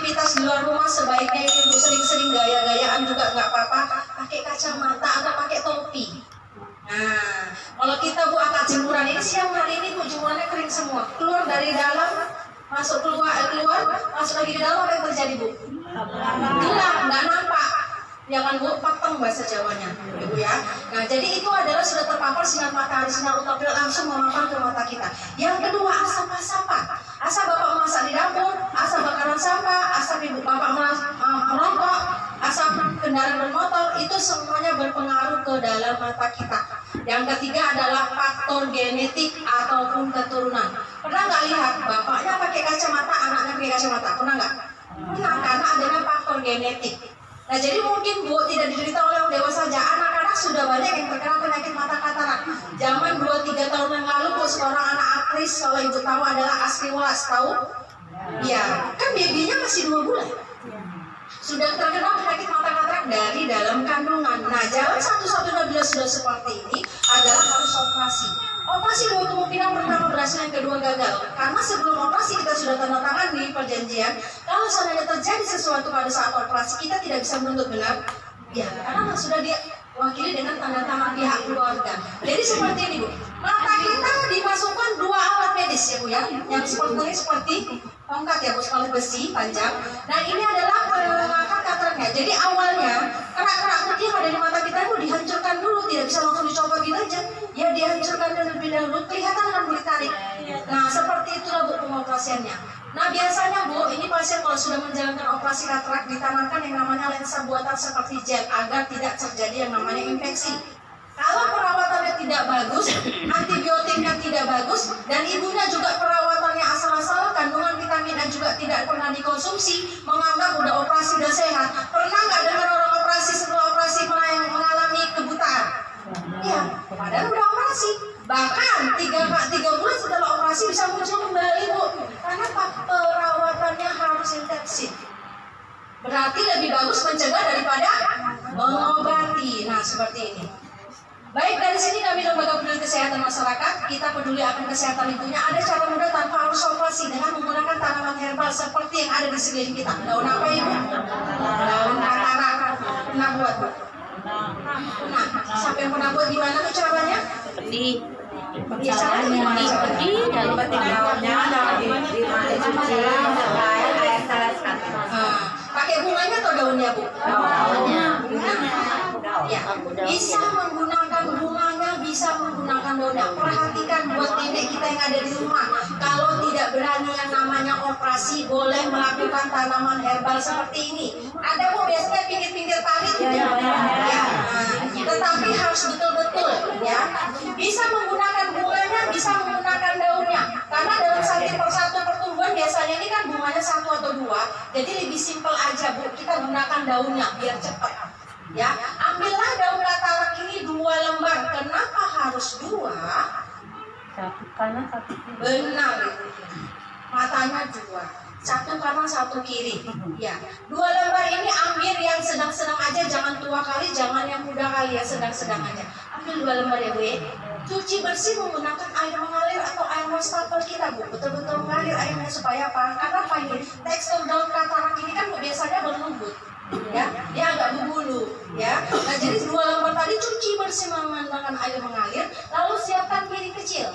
aktivitas di luar rumah sebaiknya ini Bu sering-sering gaya-gayaan juga nggak apa-apa, pakai kacamata atau pakai topi. Nah, kalau kita Bu angkat jemuran ini siang hari ini Bu jemurannya kering semua, keluar dari dalam, masuk keluar, masuk lagi ke dalam, apa yang terjadi Bu? Gelap, nggak nampak. Jangan Bu, peteng bahasa Jawanya, Ibu ya. Nah, jadi itu adalah sudah terpapar sinar matahari, sinar ultraviolet langsung memapar ke mata kita. Yang kedua, asap asapan. Asap Bapak masak di dapur, asap bakaran sampah, asap Ibu Bapak merokok, asap kendaraan bermotor, itu semuanya berpengaruh ke dalam mata kita. Yang ketiga adalah faktor genetik ataupun keturunan. Pernah nggak lihat bapaknya pakai kacamata, anaknya pakai kacamata? Pernah nggak? Pernah, karena adanya faktor genetik. Nah, jadi mungkin Bu tidak diderita oleh orang dewasa saja, anak-anak sudah banyak yang terkena penyakit mata katarak. Zaman 2-3 tahun yang lalu Bu, seorang anak aktris, kalau Ibu tahu adalah Asri Walas, tahu? Ya, kan babynya masih 2 bulan. Sudah terkena penyakit mata katarak dari dalam kandungan. Nah, jalan satu-satunya bila sudah seperti ini adalah harus operasi. Operasi 2 kemungkinan, pertama berhasil, yang kedua gagal. Karena sebelum operasi kita sudah tanda tangan di perjanjian. Kalau seandainya terjadi sesuatu pada saat operasi, kita tidak bisa menuntut benar. Ya, karena sudah diwakili dengan tanda tangan pihak keluarga. Jadi seperti ini Bu. Mata kita dimasukkan 2 alat medis ya Bu ya. Yang seperti tongkat ya Bu, sekali besi panjang. Nah, ini adalah pengangkat kataraknya. Jadi awalnya kerak-kerak putih yang ada di mata kita itu dihancurkan dulu, tidak bisa langsung dicopot gitu aja. Ya, dihancurkan terlebih dahulu, kelihatan dengan ditarik. Nah, seperti itulah Bu pengoperasiannya. Nah, biasanya Bu, ini pasien kalau sudah menjalankan operasi katarak ditanamkan yang namanya lensa buatan seperti gel agar tidak terjadi yang namanya infeksi. Kalau perawatannya tidak bagus, antibiotiknya tidak bagus, dan ibunya juga perawatannya asal-asal, kandungan vitamin A juga tidak pernah dikonsumsi, menganggap udah operasi udah sehat. Pernah nggak dengar orang operasi setelah operasi mengalami kebutaan? Ya, padahal udah operasi. Bahkan 3 bulan setelah operasi bisa muncul kembali Bu, karena perawatannya harus intensif. Berarti lebih bagus mencegah daripada mengobati. Nah, seperti ini. Baik, dari sini kami Lembaga Peduli Kesehatan Masyarakat, kita peduli akan kesehatan ibunya. Ada cara mudah tanpa harus operasi dengan menggunakan tanaman herbal seperti yang ada di sekeliling kita. Daun apa Ibu? Daun katarak. Pernah buat Bu? Nah, sampai pernah buat gimana tuh caranya? Pedih. Ya, caranya Pedih dalam daunnya dicuci air salas. Pakai bunganya atau daunnya Bu? Daunnya. Ya, bisa menggunakan bunganya, bisa menggunakan daunnya. Perhatikan buat nenek kita yang ada di rumah, kalau tidak berani yang namanya operasi, boleh melakukan tanaman herbal seperti ini. Ada Bu biasanya pinggir-pinggir parit, ya. Tetapi harus betul-betul, ya. Bisa menggunakan bunganya, bisa menggunakan daunnya. Karena dalam satu pertumbuhan biasanya ini kan bunganya 1 atau 2, jadi lebih simpel aja Bu, kita gunakan daunnya biar cepat. Ya, ambillah daun katarak ini 2 lembar. Kenapa harus 2? Satu kanan, satu kiri. Benar, matanya 2. 1 kanan, 1 kiri. Ya, 2 lembar ini ambil yang sedang-sedang aja, jangan tua kali, jangan yang muda kali ya, sedang-sedang aja. Ambil 2 lembar ya Bu. Cuci bersih menggunakan air mengalir atau air wastafel kita Bu. Betul-betul mengalir airnya supaya apa? Karena apa ini? Tekstur daun katarak ini kan biasanya berlembut. Ya, dia agak berbulu, ya. Nah, jadi 2 lembar tadi cuci bersih menggunakan air mengalir, lalu siapkan piring kecil,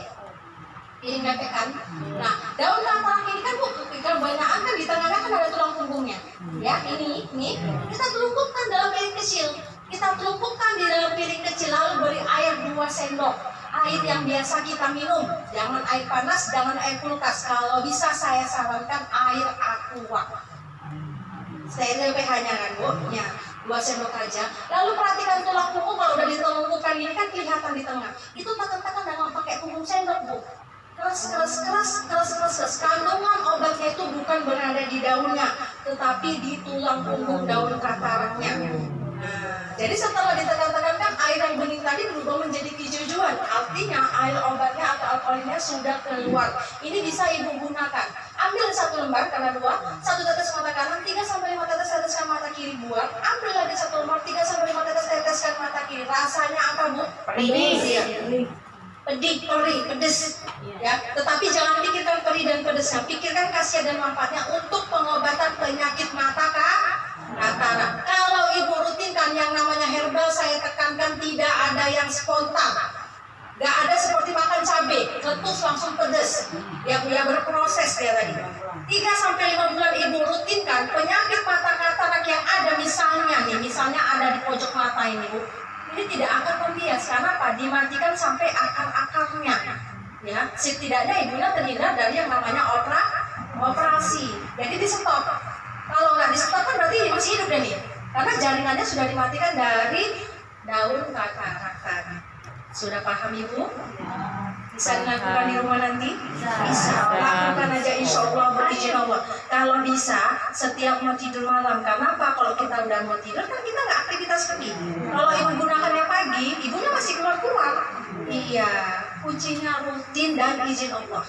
piring pepekan. Nah, daun katarak ini kan Bu, kebanyakan kan di tengahnya kan ada tulang punggungnya, ya. Ini kita tumpukkan dalam piring kecil, kita tumpukkan di dalam piring kecil, lalu beri air 2 sendok. Air yang biasa kita minum, jangan air panas, jangan air kulkas. Kalau bisa saya sarankan air aqua. Steril pH-nya kan Bu, ya 2 sendok aja. Lalu perhatikan tulang punggung, kalau udah ditelungkupan ini kan kelihatan di tengah. Itu tekan-tekan dengan pakai punggung sendok Bu. Keras. Kandungan obatnya itu bukan berada di daunnya, tetapi di tulang punggung daun kataraknya. Nah, jadi setelah ditekan-tekan kan air yang bening tadi berubah menjadi kejujuan. Artinya air obatnya atau alkoholnya sudah keluar. Ini bisa Ibu gunakan. Ambil 1 lembar karena 2, 1 tetes mata kanan, 3-5 tetes teteskan mata kiri, buang. Ambil lagi 1 lembar, 3-5 tetes teteskan mata kiri. Rasanya apa Bu? Pedih, perih, pedes. Ya, tetapi jangan pikirkan perih dan pedesnya, pikirkan khasiat dan manfaatnya untuk pengobatan penyakit yang spontan. Gak ada seperti makan cabai, letus langsung pedes. Ya berproses dia tadi. 3-5 bulan ibu rutinkan, penyakit mata katarak yang ada misalnya ada di pojok mata ini bu, ini tidak akan membias. Karena apa? Dimatikan sampai akar-akarnya. Ya, setidaknya ibunya terhindar dari yang namanya operasi. Jadi di stop. Kalau nggak di stop kan berarti masih hidup deh nih. Karena jaringannya sudah dimatikan dari daun katarak tadi. Sudah paham ibu? Bisa dilakukan di rumah nanti? Bisa. Lakukan aja insya Allah berizin Allah. Kalau bisa setiap mau tidur malam. Karena apa? Kalau kita udah mau tidur kan kita nggak aktivitas pagi. Kalau ibu gunakannya pagi, ibunya masih keluar. Iya, kuncinya rutin dan izin Allah.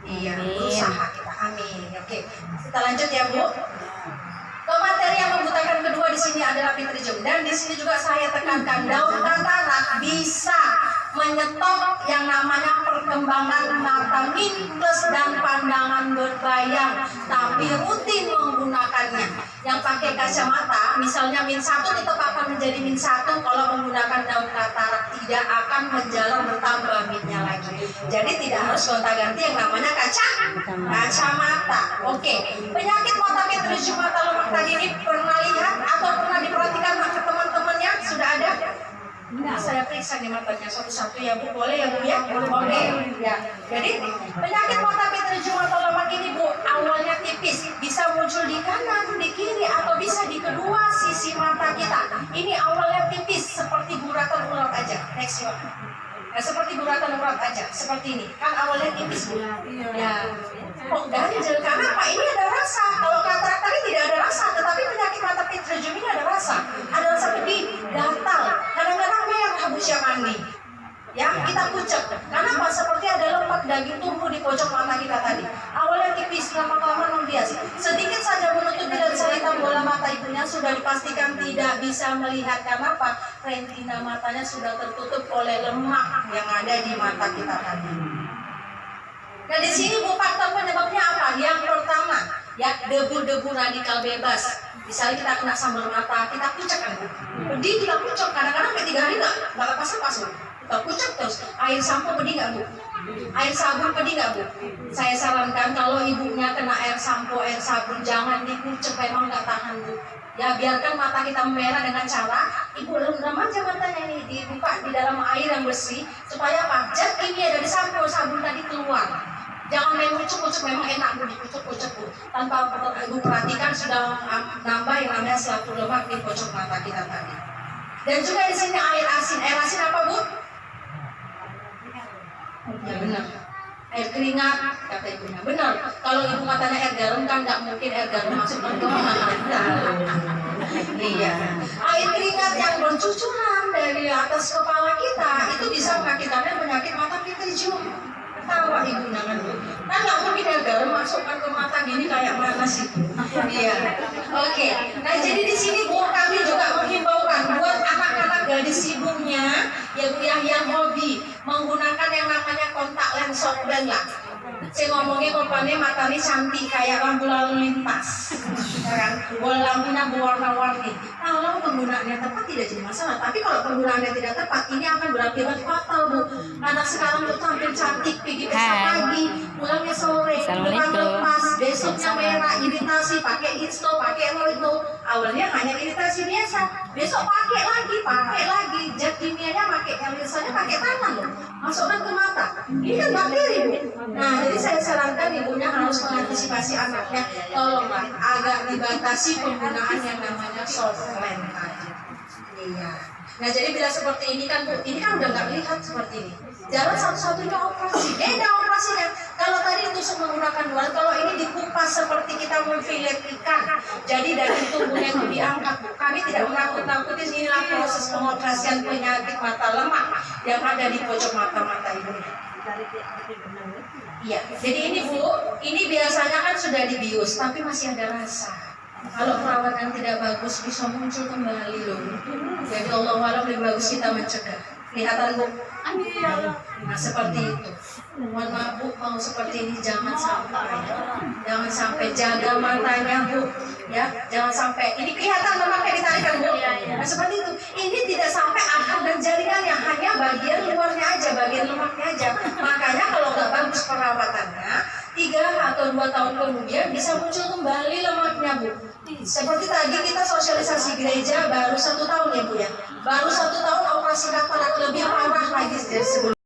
Iya, berusaha kita. Amin. Oke, kita lanjut ya bu. Materi yang membutakan kedua di sini adalah pitrium, dan di sini juga saya tekankan daun katarak bisa menyetop yang namanya perkembangan mata min plus dan pandangan berbayang, tapi rutin menggunakannya. Yang pakai kacamata, misalnya min 1 tetap akan menjadi min 1 kalau menggunakan daun katarak, tidak akan menjalar bertambah minnya lagi. Jadi tidak harus gonta-ganti yang namanya kacamata. Oke, penyakit mata pitrium mata lemak tadi ini pernah lihat atau pernah diperhatikan ke teman-temannya? Sudah ada? Nah, saya periksa di matanya satu-satu ya bu, boleh ya bu ya? Oke, ya. Jadi penyakit mata pitrium mata lemak ini bu, awalnya tipis, bisa muncul di kanan, di kiri, atau bisa di kedua sisi mata kita. Ini awalnya tipis, seperti guratan urat aja. Next ya. Nah, seperti guratan urat aja, seperti ini. Kan awalnya tipis bu. Ya. Kok ganjel? Karena apa? Ini ada rasa. Kalau katarak tadi tidak ada rasa, tetapi penyakit mata pitrium ini ada rasa. Ada rasa pedih, gatal. Kadang-kadang merah bu mandi. Ya, kita kucek. Karena apa? Seperti ada lemak daging tumbuh di pojok mata kita tadi. Awalnya tipis, lama-lama membias. Sedikit saja menutupi dan selita bola mata ibunya sudah dipastikan tidak bisa melihat. Karena apa? Retina matanya sudah tertutup oleh lemak yang ada di mata kita tadi. Nah di sini bu, faktor penyebabnya apa? Yang pertama, ya debu-debu radikal bebas. Misalnya kita kena sambal mata, kita kucek kan bu. Pedih kita kucek, kadang-kadang sampai 3 hari nggak lepas-lepas bu. Kita kucek terus. Air sampo pedih nggak bu? Air sabun pedih nggak bu? Saya sarankan kalau ibunya kena air sampo, air sabun, jangan dikucek, memang nggak tahan bu. Ya biarkan mata kita merah dengan cara ibu rendam aja matanya ini, dibuka di dalam air yang bersih supaya apa? Zat kimia dari sampo sabun tadi keluar. Jangan main kucuk-kucuk, memang enak bu dikucuk-kucuk bu. Tanpa ibu perhatikan sudah nambah yang namanya selaput lemak di pojok mata kita tadi. Dan juga di sini air asin. Air asin apa bu? Ya benar. Air keringat kata ibunya. Benar. Kalau ibu katanya air garam kan nggak mungkin air garam masuk ke mata. Iya. Air keringat yang bercucuran dari atas kepala kita itu bisa mengakibatkan penyakit mata pitrium. Tawa ibu jangan bu. Kan nggak mungkin air garam masukkan ke mata gini kayak mana sih? Iya. Oke. Nah jadi di sini bu kami juga menghimbaukan buat anak-anak gadis ibunya yang hobi menggunakan yang namanya kontak lens softband lah. Saya ngomongnya kompane mata ini cantik kayak lampu lalu lintas, ya kan? Lampunya berwarna-warni. Kalau penggunaannya tepat tidak jadi masalah. Tapi kalau penggunaannya tidak tepat, ini akan berakibat fatal bu. Anak sekarang tuh tampil cantik, pergi besok pagi, pulangnya sore, depan lepas, besoknya merah, iritasi, pakai insto, pakai itu. Awalnya hanya iritasi biasa, besok pakai lagi, zat kimianya pakai, yang biasanya pakai tangan loh, masukkan ke mata. Ini kan bakteri bu. Nah jadi saya sarankan ibunya harus mengantisipasi anaknya, tolonglah agak dibatasi penggunaan yang namanya soft lens tadi. Iya. Nah jadi bila seperti ini kan bu, ini kan udah nggak melihat seperti ini. Jalan satu-satunya operasi. Beda operasinya. Kalau tadi tusuk menggunakan luar, kalau ini dikupas seperti kita memfilet ikan. Jadi daging tubuhnya itu diangkat. Kami tidak menakut-nakuti, inilah proses pengoperasian penyakit mata lemak yang ada di pojok mata-mata ini. Iya. Jadi ini bu, ini biasanya kan sudah dibius, tapi masih ada rasa. Kalau perawatan tidak bagus bisa muncul kembali loh. Jadi Allah walau lebih bagus kita mencegah. Kelihatan bu? Nah seperti itu. Mohon maaf bu, mau seperti ini jangan sampai jaga matanya bu, ya jangan sampai ini kelihatan lemaknya ditarikan bu. Nah seperti itu. Ini tidak sampai akar dan jaringannya, bagian luarnya aja, bagian lemaknya aja. Makanya kalau nggak bagus perawatannya, 3 atau 2 tahun kemudian bisa muncul kembali lemaknya, Bu. Seperti tadi kita sosialisasi gereja baru 1 tahun ya, Bu ya. Baru 1 tahun operasi katarak, lebih parah lagi dari sebelumnya.